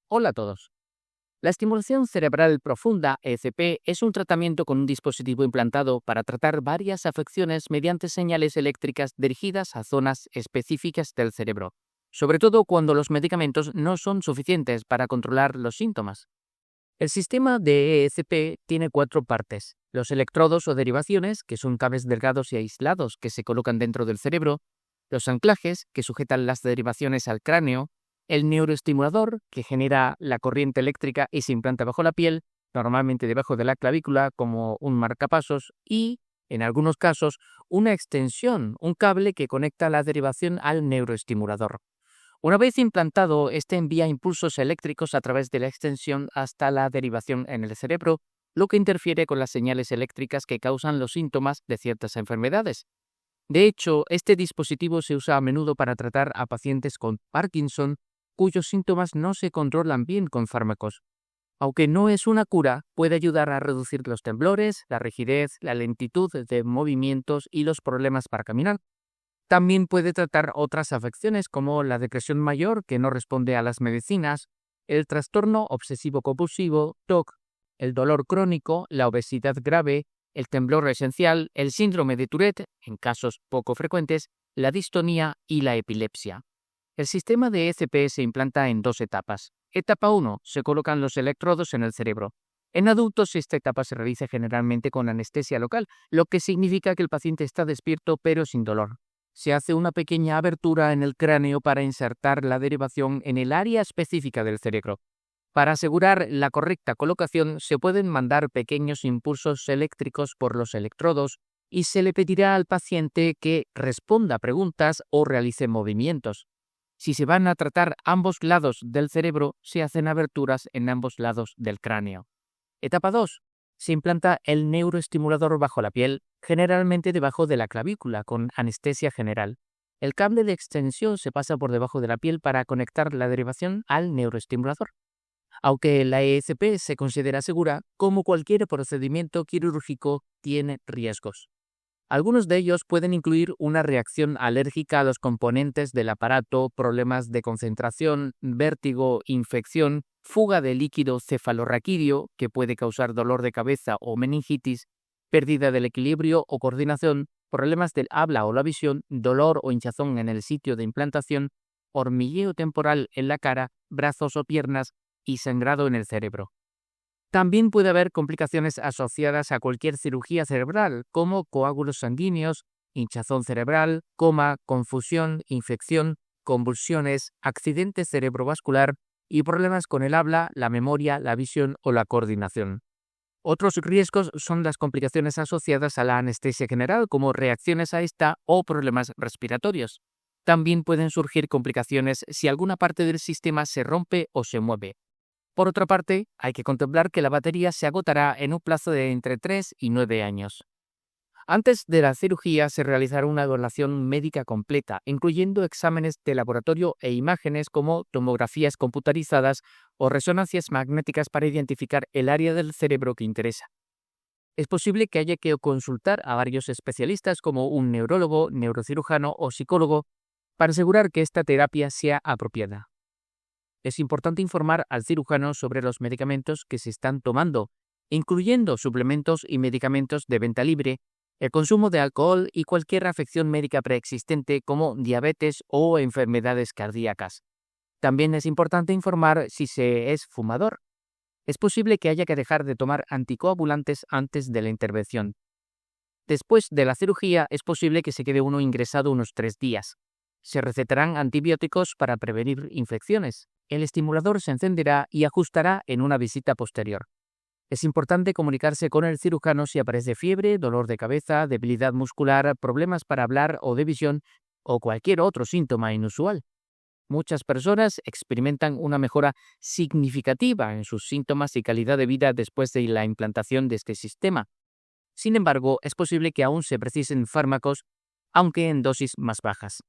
Hola a todos. La estimulación cerebral profunda, ECP, es un tratamiento con un dispositivo implantado para tratar varias afecciones mediante señales eléctricas dirigidas a zonas específicas del cerebro, sobre todo cuando los medicamentos no son suficientes para controlar los síntomas. El sistema de ECP tiene cuatro partes: los electrodos o derivaciones, que son cables delgados y aislados que se colocan dentro del cerebro; los anclajes, que sujetan las derivaciones al cráneo; el neuroestimulador, que genera la corriente eléctrica y se implanta bajo la piel, normalmente debajo de la clavícula como un marcapasos; y, en algunos casos, una extensión, un cable que conecta la derivación al neuroestimulador. Una vez implantado, este envía impulsos eléctricos a través de la extensión hasta la derivación en el cerebro, lo que interfiere con las señales eléctricas que causan los síntomas de ciertas enfermedades. De hecho, este dispositivo se usa a menudo para tratar a pacientes con Parkinson, cuyos síntomas no se controlan bien con fármacos. Aunque no es una cura, puede ayudar a reducir los temblores, la rigidez, la lentitud de movimientos y los problemas para caminar. También puede tratar otras afecciones como la depresión mayor que no responde a las medicinas, el trastorno obsesivo-compulsivo, TOC, el dolor crónico, la obesidad grave, el temblor esencial, el síndrome de Tourette, en casos poco frecuentes, la distonía y la epilepsia. El sistema de ECP se implanta en dos etapas. Etapa 1. Se colocan los electrodos en el cerebro. En adultos, esta etapa se realiza generalmente con anestesia local, lo que significa que el paciente está despierto pero sin dolor. Se hace una pequeña abertura en el cráneo para insertar la derivación en el área específica del cerebro. Para asegurar la correcta colocación, se pueden mandar pequeños impulsos eléctricos por los electrodos y se le pedirá al paciente que responda a preguntas o realice movimientos. Si se van a tratar ambos lados del cerebro, se hacen aberturas en ambos lados del cráneo. Etapa 2. Se implanta el neuroestimulador bajo la piel, generalmente debajo de la clavícula, con anestesia general. El cable de extensión se pasa por debajo de la piel para conectar la derivación al neuroestimulador. Aunque la ECP se considera segura, como cualquier procedimiento quirúrgico, tiene riesgos. Algunos de ellos pueden incluir una reacción alérgica a los componentes del aparato, problemas de concentración, vértigo, infección, fuga de líquido cefalorraquídeo, que puede causar dolor de cabeza o meningitis, pérdida del equilibrio o coordinación, problemas del habla o la visión, dolor o hinchazón en el sitio de implantación, hormigueo temporal en la cara, brazos o piernas y sangrado en el cerebro. También puede haber complicaciones asociadas a cualquier cirugía cerebral, como coágulos sanguíneos, hinchazón cerebral, coma, confusión, infección, convulsiones, accidente cerebrovascular y problemas con el habla, la memoria, la visión o la coordinación. Otros riesgos son las complicaciones asociadas a la anestesia general, como reacciones a esta o problemas respiratorios. También pueden surgir complicaciones si alguna parte del sistema se rompe o se mueve. Por otra parte, hay que contemplar que la batería se agotará en un plazo de entre 3 y 9 años. Antes de la cirugía se realizará una evaluación médica completa, incluyendo exámenes de laboratorio e imágenes como tomografías computarizadas o resonancias magnéticas para identificar el área del cerebro que interesa. Es posible que haya que consultar a varios especialistas como un neurólogo, neurocirujano o psicólogo para asegurar que esta terapia sea apropiada. Es importante informar al cirujano sobre los medicamentos que se están tomando, incluyendo suplementos y medicamentos de venta libre, el consumo de alcohol y cualquier afección médica preexistente como diabetes o enfermedades cardíacas. También es importante informar si se es fumador. Es posible que haya que dejar de tomar anticoagulantes antes de la intervención. Después de la cirugía es posible que se quede uno ingresado unos 3 días. Se recetarán antibióticos para prevenir infecciones. El estimulador se encenderá y ajustará en una visita posterior. Es importante comunicarse con el cirujano si aparece fiebre, dolor de cabeza, debilidad muscular, problemas para hablar o de visión o cualquier otro síntoma inusual. Muchas personas experimentan una mejora significativa en sus síntomas y calidad de vida después de la implantación de este sistema. Sin embargo, es posible que aún se precisen fármacos, aunque en dosis más bajas.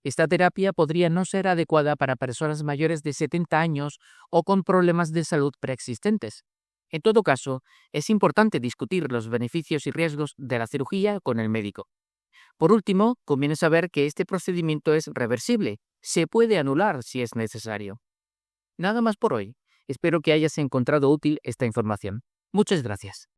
Esta terapia podría no ser adecuada para personas mayores de 70 años o con problemas de salud preexistentes. En todo caso, es importante discutir los beneficios y riesgos de la cirugía con el médico. Por último, conviene saber que este procedimiento es reversible. Se puede anular si es necesario. Nada más por hoy. Espero que hayas encontrado útil esta información. Muchas gracias.